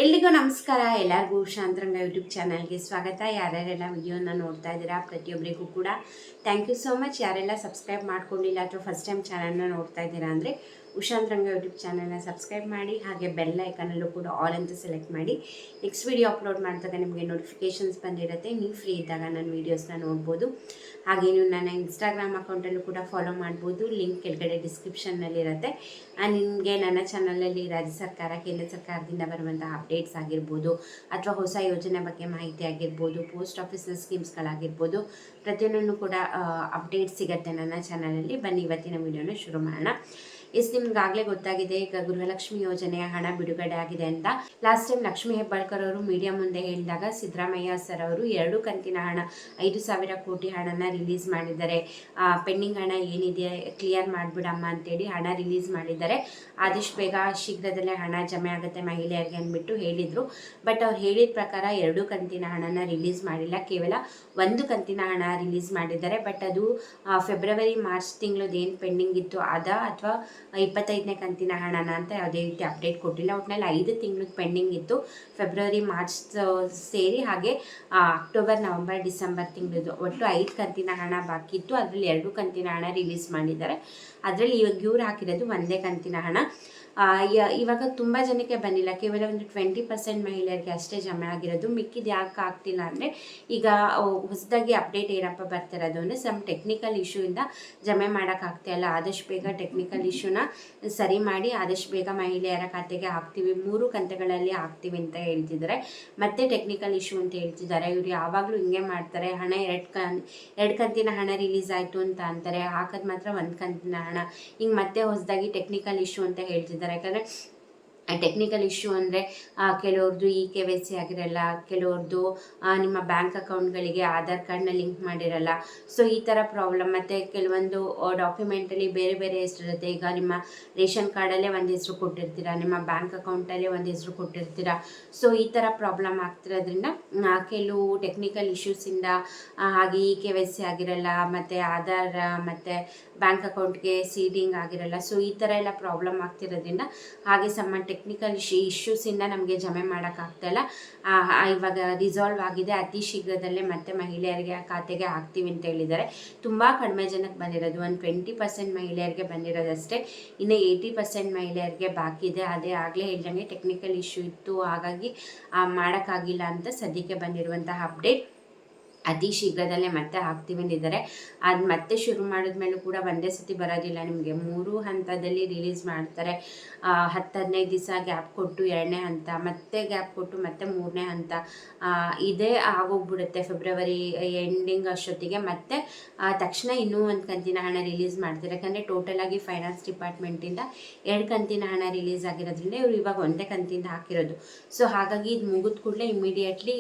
ಎಲ್ರಿಗೂ ನಮಸ್ಕಾರ. ಎಲ್ಲರಿಗೂ ಶಾಂತರಂಗ ಯೂಟ್ಯೂಬ್ ಚಾನಲ್ಗೆ ಸ್ವಾಗತ. ಯಾರ್ಯಾರೆಲ್ಲ ವಿಡಿಯೋನ ನೋಡ್ತಾ ಇದ್ದೀರಾ ಪ್ರತಿಯೊಬ್ಬರಿಗೂ ಕೂಡ ಥ್ಯಾಂಕ್ ಯು ಸೋ ಮಚ್. ಯಾರೆಲ್ಲ ಸಬ್ಸ್ಕ್ರೈಬ್ ಮಾಡ್ಕೊಂಡಿಲ್ಲ ಅಥವಾ ಫಸ್ಟ್ ಟೈಮ್ ಚಾನಲ್ನ ನೋಡ್ತಾ ಇದ್ದೀರಾ ಅಂದರೆ ಉಷಾಂತರಂಗ ಯೂಟ್ಯೂಬ್ ಚಾನಲ್ನ ಸಬ್ಸ್ಕ್ರೈಬ್ ಮಾಡಿ, ಹಾಗೆ ಬೆಲ್ ಐಕನಲ್ಲೂ ಕೂಡ ಆಲ್ ಅಂತ ಸೆಲೆಕ್ಟ್ ಮಾಡಿ. ನೆಕ್ಸ್ಟ್ ವಿಡಿಯೋ ಅಪ್ಲೋಡ್ ಮಾಡಿದಾಗ ನಿಮಗೆ ನೋಟಿಫಿಕೇಷನ್ಸ್ ಬಂದಿರುತ್ತೆ. ನೀವು ಫ್ರೀ ಇದ್ದಾಗ ನನ್ನ ವೀಡಿಯೋಸ್ನ ನೋಡ್ಬೋದು. ಹಾಗೆ ನೀವು ನನ್ನ ಇನ್ಸ್ಟಾಗ್ರಾಮ್ ಅಕೌಂಟಲ್ಲೂ ಕೂಡ ಫಾಲೋ ಮಾಡ್ಬೋದು. ಲಿಂಕ್ ಕೆಳಗಡೆ ಡಿಸ್ಕ್ರಿಪ್ಷನ್ನಲ್ಲಿರುತ್ತೆ. ನಿಮಗೆ ನನ್ನ ಚಾನಲಲ್ಲಿ ರಾಜ್ಯ ಸರ್ಕಾರ, ಕೇಂದ್ರ ಸರ್ಕಾರದಿಂದ ಬರುವಂತಹ ಅಪ್ಡೇಟ್ಸ್ ಆಗಿರ್ಬೋದು, ಅಥವಾ ಹೊಸ ಯೋಜನೆ ಬಗ್ಗೆ ಮಾಹಿತಿ ಆಗಿರ್ಬೋದು, ಪೋಸ್ಟ್ ಆಫೀಸ್ನ ಸ್ಕೀಮ್ಸ್ಗಳಾಗಿರ್ಬೋದು, ಪ್ರತಿಯೊಂದನ್ನು ಕೂಡ ಅಪ್ಡೇಟ್ ಸಿಗುತ್ತೆ ನನ್ನ ಚಾನಲಲ್ಲಿ. ಬನ್ನಿ ಇವತ್ತಿನ ವಿಡಿಯೋನ ಶುರು ಮಾಡೋಣ. ನಿಮ್ಗಾಗಲೇ ಗೊತ್ತಾಗಿದೆ, ಈಗ ಗೃಹಲಕ್ಷ್ಮಿ ಯೋಜನೆಯ ಹಣ ಬಿಡುಗಡೆ ಆಗಿದೆ ಅಂತ. ಲಾಸ್ಟ್ ಟೈಮ್ ಲಕ್ಷ್ಮೀ ಹೆಬ್ಬಾಳ್ಕರ್ ಅವರು ಮೀಡಿಯಾ ಮುಂದೆ ಹೇಳಿದಾಗ ಸಿದ್ದರಾಮಯ್ಯ ಸರ್ ಅವರು 2 ಕಂತಿನ ಹಣ 5,000 ಕೋಟಿ ಹಣನ ರಿಲೀಸ್ ಮಾಡಿದ್ದಾರೆ. ಪೆಂಡಿಂಗ್ ಹಣ ಏನಿದೆ ಕ್ಲಿಯರ್ ಮಾಡಿಬಿಡಮ್ಮ ಅಂತೇಳಿ ಹಣ ರಿಲೀಸ್ ಮಾಡಿದ್ದಾರೆ. ಆದಷ್ಟು ಬೇಗ ಶೀಘ್ರದಲ್ಲೇ ಹಣ ಜಮೆ ಆಗುತ್ತೆ ಮಹಿಳೆಯರಿಗೆ ಅಂದ್ಬಿಟ್ಟು ಹೇಳಿದರು. ಬಟ್ ಅವ್ರು ಹೇಳಿದ ಪ್ರಕಾರ 2 ಕಂತಿನ ಹಣನ ರಿಲೀಸ್ ಮಾಡಿಲ್ಲ, ಕೇವಲ 1 ಕಂತಿನ ಹಣ ರಿಲೀಸ್ ಮಾಡಿದ್ದಾರೆ. ಬಟ್ ಅದು ಫೆಬ್ರವರಿ ಮಾರ್ಚ್ ತಿಂಗಳದ್ದು ಏನು ಪೆಂಡಿಂಗ್ ಇತ್ತು ಅಥವಾ 25ನೇ ಕಂತಿನ ಹಣನ ಅಂತ ಯಾವುದೇ ರೀತಿ ಅಪ್ಡೇಟ್ ಕೊಟ್ಟಿಲ್ಲ. ಒಟ್ಟಿನಲ್ಲಿ 5 ತಿಂಗಳು ಪೆಂಡಿಂಗ್ ಇತ್ತು, ಫೆಬ್ರವರಿ ಮಾರ್ಚ್ ಸೇರಿ. ಹಾಗೆ ಅಕ್ಟೋಬರ್ ನವಂಬರ್ ಡಿಸೆಂಬರ್ ತಿಂಗಳದ್ದು ಒಟ್ಟು 5 ಕಂತಿನ ಹಣ ಬಾಕಿ ಇತ್ತು. ಅದರಲ್ಲಿ 2 ಕಂತಿನ ಹಣ ರಿಲೀಸ್ ಮಾಡಿದ್ದಾರೆ. ಅದರಲ್ಲಿ ಇವ್ರು ಹಾಕಿರೋದು 1ನೇ ಕಂತಿನ ಹಣ. ಇವಾಗ ತುಂಬ ಜನಕ್ಕೆ ಬಂದಿಲ್ಲ, ಕೇವಲ ಒಂದು 20% ಮಹಿಳೆಯರಿಗೆ ಅಷ್ಟೇ ಜಮೆ ಆಗಿರೋದು. ಮಿಕ್ಕಿದ್ದು ಯಾಕೆ ಆಗ್ತಿಲ್ಲ ಅಂದರೆ, ಈಗ ಹೊಸದಾಗಿ ಅಪ್ಡೇಟ್ ಏನಪ್ಪ ಬರ್ತಿರೋದು ಅಂದರೆ, ಸಮ್ ಟೆಕ್ನಿಕಲ್ ಇಶ್ಯೂಯಿಂದ ಜಮೆ ಮಾಡೋಕ್ಕಾಗ್ತಾಯಿಲ್ಲ. ಆದಷ್ಟು ಬೇಗ ಟೆಕ್ನಿಕಲ್ ಇಶ್ಯೂನ ಸರಿ ಮಾಡಿ ಆದಷ್ಟು ಬೇಗ ಮಹಿಳೆಯರ ಖಾತೆಗೆ ಹಾಕ್ತೀವಿ, 3 ಕಂತುಗಳಲ್ಲಿ ಹಾಕ್ತೀವಿ ಅಂತ ಹೇಳ್ತಿದ್ದಾರೆ. ಮತ್ತೆ ಟೆಕ್ನಿಕಲ್ ಇಶ್ಯೂ ಅಂತ ಹೇಳ್ತಿದ್ದಾರೆ. ಇವರು ಯಾವಾಗಲೂ ಹಿಂಗೆ ಮಾಡ್ತಾರೆ, ಹಣ 2 ಕಂತಿನ ಹಣ ರಿಲೀಸ್ ಆಯಿತು ಅಂತ ಅಂತಾರೆ, ಹಾಕೋದು ಮಾತ್ರ 1 ಕಂತಿನ ಹಣ. ಹಿಂಗೆ ಮತ್ತೆ ಹೊಸದಾಗಿ ಟೆಕ್ನಿಕಲ್ ಇಶ್ಯೂ ಅಂತ ಹೇಳ್ತಿದ್ದಾರೆ. ಯಾಕಂದರೆ ಟೆಕ್ನಿಕಲ್ ಇಶ್ಯೂ ಅಂದರೆ ಕೆಲವ್ರದ್ದು KYC ಆಗಿರಲ್ಲ, ಕೆಲವ್ರದ್ದು ನಿಮ್ಮ ಬ್ಯಾಂಕ್ ಅಕೌಂಟ್ಗಳಿಗೆ ಆಧಾರ್ ಕಾರ್ಡ್ನ ಲಿಂಕ್ ಮಾಡಿರಲ್ಲ. ಸೊ ಈ ಥರ ಪ್ರಾಬ್ಲಮ್. ಮತ್ತು ಕೆಲವೊಂದು ಡಾಕ್ಯುಮೆಂಟಲ್ಲಿ ಬೇರೆ ಬೇರೆ ಹೆಸರಿರುತ್ತೆ. ಈಗ ನಿಮ್ಮ ರೇಷನ್ ಕಾರ್ಡಲ್ಲೇ ಒಂದು ಹೆಸರು ಕೊಟ್ಟಿರ್ತೀರ, ನಿಮ್ಮ ಬ್ಯಾಂಕ್ ಅಕೌಂಟಲ್ಲೇ ಒಂದು ಹೆಸರು ಕೊಟ್ಟಿರ್ತೀರ. ಸೊ ಈ ಥರ ಪ್ರಾಬ್ಲಮ್ ಆಗ್ತಿರೋದ್ರಿಂದ ಕೆಲವು ಟೆಕ್ನಿಕಲ್ ಇಶ್ಯೂಸಿಂದ ಹಾಗೆ KYC ಆಗಿರಲ್ಲ, ಮತ್ತು ಆಧಾರ್ ಮತ್ತು ಬ್ಯಾಂಕ್ ಅಕೌಂಟ್ಗೆ ಸೀಡಿಂಗ್ ಆಗಿರಲ್ಲ. ಸೊ ಈ ಥರ ಎಲ್ಲ ಪ್ರಾಬ್ಲಮ್ ಆಗ್ತಿರೋದ್ರಿಂದ, ಹಾಗೆ ಟೆಕ್ನಿಕಲ್ ಇಶ್ಯೂಸಿಂದ ನಮಗೆ ಜಮೆ ಮಾಡೋಕ್ಕಾಗ್ತಾಯಿಲ್ಲ. ಇವಾಗ ರಿಸಾಲ್ವ್ ಆಗಿದೆ, ಅತಿ ಶೀಘ್ರದಲ್ಲೇ ಮತ್ತೆ ಮಹಿಳೆಯರಿಗೆ ಖಾತೆಗೆ ಹಾಕ್ತೀವಿ ಅಂತ ಹೇಳಿದ್ದಾರೆ. ತುಂಬ ಕಡಿಮೆ ಜನಕ್ಕೆ ಬಂದಿರೋದು, ಒಂದು 20% ಮಹಿಳೆಯರಿಗೆ ಬಂದಿರೋದಷ್ಟೇ. ಇನ್ನು 80% ಮಹಿಳೆಯರಿಗೆ ಬಾಕಿ ಇದೆ. ಅದೇ ಆಗಲೇ ಹೇಳ್ದಂಗೆ ಟೆಕ್ನಿಕಲ್ ಇಶ್ಯೂ ಇತ್ತು, ಹಾಗಾಗಿ ಮಾಡೋಕ್ಕಾಗಿಲ್ಲ ಅಂತ ಸದ್ಯಕ್ಕೆ ಬಂದಿರುವಂತಹ ಅಪ್ಡೇಟ್. ಅತಿ ಶೀಘ್ರದಲ್ಲೇ ಮತ್ತೆ ಹಾಕ್ತೀವಿ ಅಂದಿದ್ದಾರೆ. ಅದು ಮತ್ತೆ ಶುರು ಮಾಡಿದ್ಮೇಲೂ ಕೂಡ ಒಂದೇ ಸತಿ ಬರೋದಿಲ್ಲ, ನಿಮಗೆ 3 ಹಂತದಲ್ಲಿ ರಿಲೀಸ್ ಮಾಡ್ತಾರೆ. 10-15 ದಿವಸ ಗ್ಯಾಪ್ ಕೊಟ್ಟು 2ನೇ ಹಂತ, ಮತ್ತೆ ಗ್ಯಾಪ್ ಕೊಟ್ಟು ಮತ್ತೆ 3ನೇ ಹಂತ. ಇದೇ ಆಗೋಗ್ಬಿಡುತ್ತೆ ಫೆಬ್ರವರಿ ಎಂಡಿಂಗ್ ಅಷ್ಟೊತ್ತಿಗೆ. ಮತ್ತೆ ತಕ್ಷಣ ಇನ್ನೂ 1 ಕಂತಿನ ಹಣ ರಿಲೀಸ್ ಮಾಡ್ತಾರೆ. ಯಾಕಂದರೆ ಟೋಟಲಾಗಿ ಫೈನಾನ್ಸ್ ಡಿಪಾರ್ಟ್ಮೆಂಟಿಂದ 2 ಕಂತಿನ ಹಣ ರಿಲೀಸ್ ಆಗಿರೋದ್ರಿಂದ ಇವರು ಇವಾಗ 1ನೇ ಕಂತಿಂದ ಹಾಕಿರೋದು. ಸೊ ಹಾಗಾಗಿ ಇದು ಮುಗಿದ ಕೂಡಲೇ ಇಮಿಡಿಯೇಟ್ಲಿ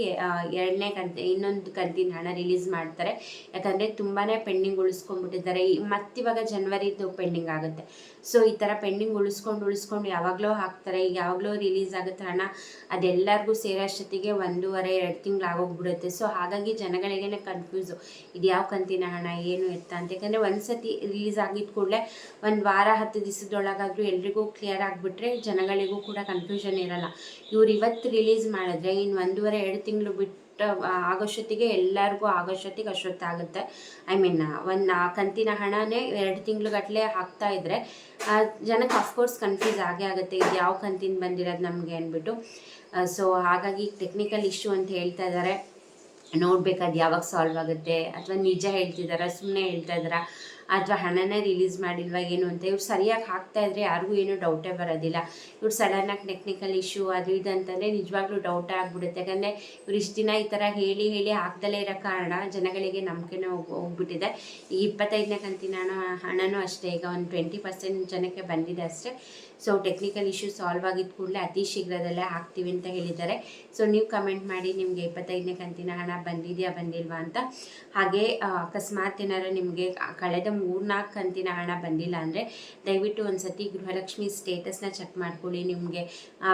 2ನೇ ಕಂತು, ಇನ್ನೊಂದು ಕಂತಿನ ಹಣ ರಿಲೀಸ್ ಮಾಡ್ತಾರೆ. ಯಾಕಂದರೆ ತುಂಬಾ ಪೆಂಡಿಂಗ್ ಉಳಿಸ್ಕೊಂಡ್ಬಿಟ್ಟಿದ್ದಾರೆ. ಮತ್ತಿವಾಗ ಜನವರಿದು ಪೆಂಡಿಂಗ್ ಆಗುತ್ತೆ. ಸೊ ಈ ಥರ ಪೆಂಡಿಂಗ್ ಉಳಿಸ್ಕೊಂಡು ಯಾವಾಗಲೂ ಹಾಕ್ತಾರೆ. ಈಗ ಯಾವಾಗಲೂ ರಿಲೀಸ್ ಆಗುತ್ತೆ ಹಣ, ಅದೆಲ್ಲರಿಗೂ ಸೇರೋಷ್ಟೊತ್ತಿಗೆ 1.5-2 ತಿಂಗಳು ಆಗೋಗ್ಬಿಡುತ್ತೆ. ಸೊ ಹಾಗಾಗಿ ಜನಗಳಿಗೇನೆ ಕನ್ಫ್ಯೂಸು, ಇದು ಯಾವ ಕಂತಿನ ಹಣ ಏನು ಎತ್ತ ಅಂತ. ಯಾಕಂದರೆ ಒಂದು ಸತಿ ರಿಲೀಸ್ ಆಗಿದ್ದ ಕೂಡಲೇ 1 ವಾರ 10 ದಿವಸದೊಳಗಾದರೂ ಎಲ್ರಿಗೂ ಕ್ಲಿಯರ್ ಆಗಿಬಿಟ್ರೆ ಜನಗಳಿಗೂ ಕೂಡ ಕನ್ಫ್ಯೂಷನ್ ಇರಲ್ಲ. ಇವ್ರು ಇವತ್ತು ರಿಲೀಸ್ ಮಾಡಿದ್ರೆ ಇನ್ನು 1.5-2 ತಿಂಗಳು ಬಿಟ್ಟು ಆಗೋಷ್ಟೊತ್ತಿಗೆ ಎಲ್ಲರಿಗೂ ಅಷ್ಟೊತ್ತಾಗುತ್ತೆ. ಒಂದು ಕಂತಿನ ಹಣನೇ 2 ತಿಂಗಳುಗಟ್ಟಲೆ ಹಾಕ್ತಾ ಇದ್ದರೆ ಜನಕ್ಕೆ ಅಫ್ಕೋರ್ಸ್ ಕನ್ಫ್ಯೂಸ್ ಆಗೇ ಆಗುತ್ತೆ, ಇದು ಯಾವ ಕಂತಿನ ಬಂದಿರೋದು ನಮಗೆ ಅಂದ್ಬಿಟ್ಟು. ಸೊ ಹಾಗಾಗಿ ಟೆಕ್ನಿಕಲ್ ಇಶ್ಯೂ ಅಂತ ಹೇಳ್ತಾ ಇದ್ದಾರೆ. ನೋಡ್ಬೇಕು ಅದು ಯಾವಾಗ ಸಾಲ್ವ್ ಆಗುತ್ತೆ, ಅಥವಾ ನಿಜ ಹೇಳ್ತಿದ್ದಾರಾ, ಸುಮ್ಮನೆ ಹೇಳ್ತಾ ಇದ್ದಾರಾ, ಅಥವಾ ಹಣನೇ ರಿಲೀಸ್ ಮಾಡಿಲ್ವಾ ಏನು ಅಂತ. ಇವ್ರು ಸರಿಯಾಗಿ ಹಾಕ್ತಾ ಇದ್ರೆ ಯಾರಿಗೂ ಏನೂ ಡೌಟೇ ಬರೋದಿಲ್ಲ. ಇವ್ರು ಸಡನ್ನಾಗಿ ಟೆಕ್ನಿಕಲ್ ಇಶ್ಯೂ ಅದು ಇದು ಅಂತಂದರೆ ನಿಜವಾಗ್ಲೂ ಡೌಟೇ ಆಗಿಬಿಡುತ್ತೆ. ಯಾಕಂದರೆ ಇವ್ರು ಇಷ್ಟು ದಿನ ಈ ಥರ ಹೇಳಿ ಹಾಕ್ದಲೇ ಇರೋ ಕಾರಣ ಜನಗಳಿಗೆ ನಂಬಿಕೆನೇ ಹೋಗ್ಬಿಟ್ಟಿದೆ. ಈ 25ನೇ ಕಂತಿನ ಹಣನೂ ಅಷ್ಟೇ, ಈಗ ಒಂದು 20% ಜನಕ್ಕೆ ಬಂದಿದೆ ಅಷ್ಟೇ. ಸೊ ಟೆಕ್ನಿಕಲ್ ಇಶ್ಯೂ ಸಾಲ್ವ್ ಆಗಿದ್ದ ಕೂಡಲೇ ಅತಿ ಶೀಘ್ರದಲ್ಲೇ ಹಾಕ್ತೀವಿ ಅಂತ ಹೇಳಿದ್ದಾರೆ. ಸೊ ನೀವು ಕಮೆಂಟ್ ಮಾಡಿ ನಿಮಗೆ 25ನೇ ಕಂತಿನ ಹಣ ಬಂದಿದೆಯಾ ಬಂದಿಲ್ವಾ ಅಂತ. ಹಾಗೆ ಅಕಸ್ಮಾತ್ ಏನಾರು ನಿಮಗೆ ಕಳೆದ 3-4 ಕಂತಿನ ಹಣ ಬಂದಿಲ್ಲ ಅಂದರೆ ದಯವಿಟ್ಟು ಒಂದು ಸತಿ ಗೃಹಲಕ್ಷ್ಮಿ ಸ್ಟೇಟಸ್ನ ಚೆಕ್ ಮಾಡ್ಕೊಳ್ಳಿ. ನಿಮಗೆ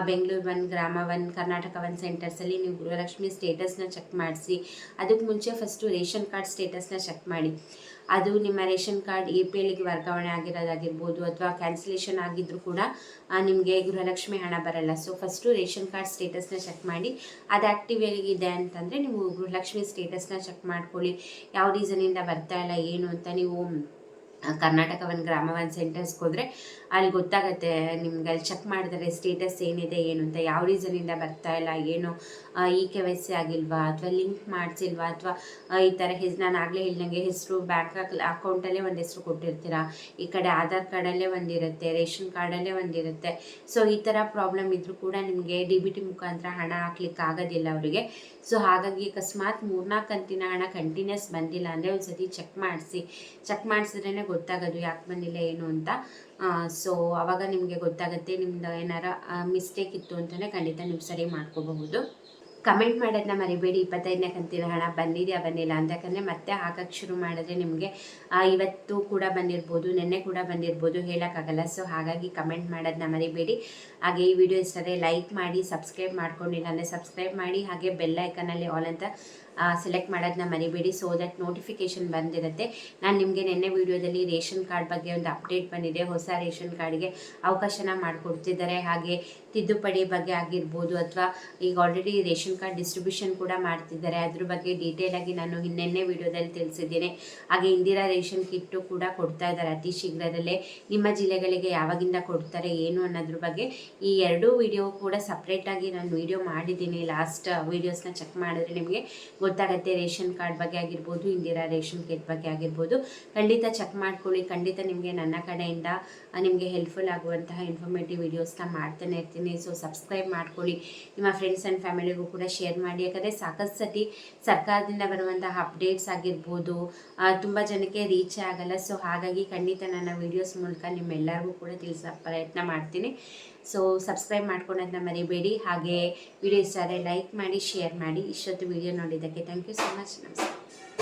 ಬೆಂಗಳೂರು 1, ಗ್ರಾಮ 1, ಕರ್ನಾಟಕ 1 ಸೆಂಟರ್ಸಲ್ಲಿ ನೀವು ಗೃಹಲಕ್ಷ್ಮಿ ಸ್ಟೇಟಸ್ನ ಚೆಕ್ ಮಾಡಿಸಿ. ಅದಕ್ಕೆ ಮುಂಚೆ ಫಸ್ಟು ರೇಷನ್ ಕಾರ್ಡ್ ಸ್ಟೇಟಸ್ನ ಚೆಕ್ ಮಾಡಿ. ಅದು ನಿಮ್ಮ ರೇಷನ್ ಕಾರ್ಡ್ APLಗೆ ವರ್ಗಾವಣೆ ಆಗಿರೋದಾಗಿರ್ಬೋದು ಅಥವಾ ಕ್ಯಾನ್ಸಲೇಷನ್ ಆಗಿದ್ದರೂ ಕೂಡ ನಿಮಗೆ ಗೃಹಲಕ್ಷ್ಮಿ ಹಣ ಬರಲ್ಲ. ಸೊ ಫಸ್ಟು ರೇಷನ್ ಕಾರ್ಡ್ ಸ್ಟೇಟಸ್ನ ಚೆಕ್ ಮಾಡಿ, ಅದು ಆ್ಯಕ್ಟಿವ್ ಆಗಿದೆ ಅಂತಂದರೆ ನೀವು ಗೃಹಲಕ್ಷ್ಮಿ ಸ್ಟೇಟಸ್ನ ಚೆಕ್ ಮಾಡ್ಕೊಳ್ಳಿ. ಯಾವ ರೀಸನಿಂದ ಬರ್ತಾ ಇಲ್ಲ ಏನು ಅಂತ ನೀವು ಕರ್ನಾಟಕ ಗ್ರಾಮ ಒನ್ ಸೆಂಟರ್ಸ್ಗೆ ಹೋದರೆ ಅಲ್ಲಿ ಗೊತ್ತಾಗುತ್ತೆ ನಿಮ್ಗೆ. ಅಲ್ಲಿ ಚೆಕ್ ಮಾಡಿದರೆ ಸ್ಟೇಟಸ್ ಏನಿದೆ ಏನು ಅಂತ, ಯಾವ ರೀಸನಿಂದ ಬರ್ತಾ ಇಲ್ಲ ಏನು, KYC ಆಗಿಲ್ವಾ ಅಥವಾ ಲಿಂಕ್ ಮಾಡಿಸಿಲ್ವಾ ಅಥವಾ ಈ ಥರ ನಾನು ಆಗಲೇ ಹೇಳ್ದಂಗೆ ಹೆಸರು ಬ್ಯಾಂಕ್ ಅಕೌಂಟಲ್ಲೇ ಒಂದು ಹೆಸರು ಕೊಟ್ಟಿರ್ತೀರಾ, ಈ ಕಡೆ ಆಧಾರ್ ಕಾರ್ಡಲ್ಲೇ ಒಂದಿರುತ್ತೆ, ರೇಷನ್ ಕಾರ್ಡಲ್ಲೇ ಒಂದಿರುತ್ತೆ. ಸೊ ಈ ಥರ ಪ್ರಾಬ್ಲಮ್ ಇದ್ದರೂ ಕೂಡ ನಿಮಗೆ DBT ಮುಖಾಂತರ ಹಣ ಹಾಕ್ಲಿಕ್ಕೆ ಆಗೋದಿಲ್ಲ ಅವರಿಗೆ. ಸೊ ಹಾಗಾಗಿ ಅಕಸ್ಮಾತ್ 3-4 ಕಂತಿನ ಹಣ ಕಂಟಿನ್ಯೂಸ್ ಬಂದಿಲ್ಲ ಅಂದರೆ ಒಂದು ಸತಿ ಚೆಕ್ ಮಾಡಿಸಿದ್ರೇ ಗೊತ್ತಾಗೋದು ಯಾಕೆ ಬಂದಿಲ್ಲ ಏನು ಅಂತ. ಸೊ ಆವಾಗ ನಿಮಗೆ ಗೊತ್ತಾಗುತ್ತೆ. ನಿಮ್ದು ಏನಾರ ಮಿಸ್ಟೇಕ್ ಇತ್ತು ಅಂತಲೇ ಖಂಡಿತ ನೀವು ಸರಿ ಮಾಡ್ಕೋಬಹುದು. ಕಮೆಂಟ್ ಮಾಡೋದನ್ನ ಮರಿಬೇಡಿ 25ನೇ ಕಂತಿನ ಹಣ ಬಂದಿದೆಯಾ ಬಂದಿಲ್ಲ ಅಂತ. ಯಾಕಂದರೆ ಮತ್ತೆ ಹಾಕಕ್ಕೆ ಶುರು ಮಾಡಿದ್ರೆ ನಿಮಗೆ ಇವತ್ತು ಕೂಡ ಬಂದಿರ್ಬೋದು, ನಿನ್ನೆ ಕೂಡ ಬಂದಿರ್ಬೋದು, ಹೇಳೋಕ್ಕಾಗಲ್ಲ. ಸೊ ಹಾಗಾಗಿ ಕಮೆಂಟ್ ಮಾಡೋದನ್ನ ಮರಿಬೇಡಿ. ಹಾಗೆ ಈ ವಿಡಿಯೋ ಇಷ್ಟೇ ಲೈಕ್ ಮಾಡಿ, ಸಬ್ಸ್ಕ್ರೈಬ್ ಮಾಡ್ಕೊಂಡಿಲ್ಲ ಅಂದರೆ ಸಬ್ಸ್ಕ್ರೈಬ್ ಮಾಡಿ, ಹಾಗೆ ಬೆಲ್ ಐಕನಲ್ಲಿ ಆಲ್ ಅಂತ ಸೆಲೆಕ್ಟ್ ಮಾಡೋದನ್ನ ಮರಿಬೇಡಿ. ಸೊ ದಟ್ ನೋಟಿಫಿಕೇಷನ್ ಬಂದಿರುತ್ತೆ. ನಾನು ನಿಮಗೆ ನಿನ್ನೆ ವೀಡಿಯೋದಲ್ಲಿ ರೇಷನ್ ಕಾರ್ಡ್ ಬಗ್ಗೆ ಒಂದು ಅಪ್ಡೇಟ್ ಬಂದಿದೆ. ಹೊಸ ರೇಷನ್ ಕಾರ್ಡ್ಗೆ ಅವಕಾಶನ ಮಾಡಿಕೊಡ್ತಿದ್ದಾರೆ. ಹಾಗೆ ತಿದ್ದುಪಡಿ ಬಗ್ಗೆ ಆಗಿರ್ಬೋದು ಅಥವಾ ಈಗ ಆಲ್ರೆಡಿ ರೇಷನ್ ಕಾರ್ಡ್ ಡಿಸ್ಟ್ರಿಬ್ಯೂಷನ್ ಕೂಡ ಮಾಡ್ತಿದ್ದಾರೆ, ಅದ್ರ ಬಗ್ಗೆ ಡೀಟೇಲಾಗಿ ನಾನು ನಿನ್ನೆ ವೀಡಿಯೋದಲ್ಲಿ ತಿಳಿಸಿದ್ದೀನಿ. ಹಾಗೆ ಇಂದಿರಾ ರೇಷನ್ ಕಿಟ್ಟು ಕೂಡ ಕೊಡ್ತಾ ಇದ್ದಾರೆ ಅತಿ ಶೀಘ್ರದಲ್ಲೇ. ನಿಮ್ಮ ಜಿಲ್ಲೆಗಳಿಗೆ ಯಾವಾಗಿಂದ ಕೊಡ್ತಾರೆ ಏನು ಅನ್ನೋದ್ರ ಬಗ್ಗೆ ಈ 2 ವಿಡಿಯೋ ಕೂಡ ಸಪ್ರೇಟಾಗಿ ನಾನು ವಿಡಿಯೋ ಮಾಡಿದ್ದೀನಿ. ಲಾಸ್ಟ್ ವೀಡಿಯೋಸ್ನ ಚೆಕ್ ಮಾಡಿದ್ರೆ ನಿಮಗೆ ಗೊತ್ತಾಗುತ್ತೆ. ರೇಷನ್ ಕಾರ್ಡ್ ಬಗ್ಗೆ ಆಗಿರ್ಬೋದು, ಇಂದಿರಾ ರೇಷನ್ ಕಿಟ್ ಬಗ್ಗೆ ಆಗಿರ್ಬೋದು, ಖಂಡಿತ ಚೆಕ್ ಮಾಡ್ಕೊಳ್ಳಿ. ಖಂಡಿತ ನಿಮಗೆ ನನ್ನ ಕಡೆಯಿಂದ ನಿಮಗೆ ಹೆಲ್ಪ್ಫುಲ್ ಆಗುವಂತಹ ಇನ್ಫಾರ್ಮೇಟಿವ್ ವೀಡಿಯೋಸ್ನ ಮಾಡ್ತಾನೆ ಇರ್ತೀನಿ. ಸೊ ಸಬ್ಸ್ಕ್ರೈಬ್ ಮಾಡ್ಕೊಳ್ಳಿ, ನಿಮ್ಮ ಫ್ರೆಂಡ್ಸ್ ಆ್ಯಂಡ್ ಫ್ಯಾಮಿಲಿಗೂ ಕೂಡ ಶೇರ್ ಮಾಡಿ. ಯಾಕಂದರೆ ಸಾಕಷ್ಟು ಸತಿ ಸರ್ಕಾರದಿಂದ ಬರುವಂತಹ ಅಪ್ಡೇಟ್ಸ್ ಆಗಿರ್ಬೋದು ತುಂಬ ಜನಕ್ಕೆ ರೀಚೇ ಆಗಲ್ಲ. ಸೊ ಹಾಗಾಗಿ ಖಂಡಿತ ನನ್ನ ವೀಡಿಯೋಸ್ ಮೂಲಕ ನಿಮ್ಮೆಲ್ಲರಿಗೂ ಕೂಡ ತಿಳಿಸೋ ಪ್ರಯತ್ನ ಮಾಡ್ತೀನಿ. ಸೊ ಸಬ್ಸ್ಕ್ರೈಬ್ ಮಾಡ್ಕೊಳ್ಳೋದನ್ನ ಮರಿಬೇಡಿ. ಹಾಗೆ ವಿಡಿಯೋ ಇಷ್ಟ ಆದರೆ ಲೈಕ್ ಮಾಡಿ, ಶೇರ್ ಮಾಡಿ. ಇಷ್ಟೊತ್ತು ವಿಡಿಯೋ ನೋಡಿದ್ದಕ್ಕೆ ಥ್ಯಾಂಕ್ ಯು ಸೊ ಮಚ್. ನಮಸ್ಕಾರ.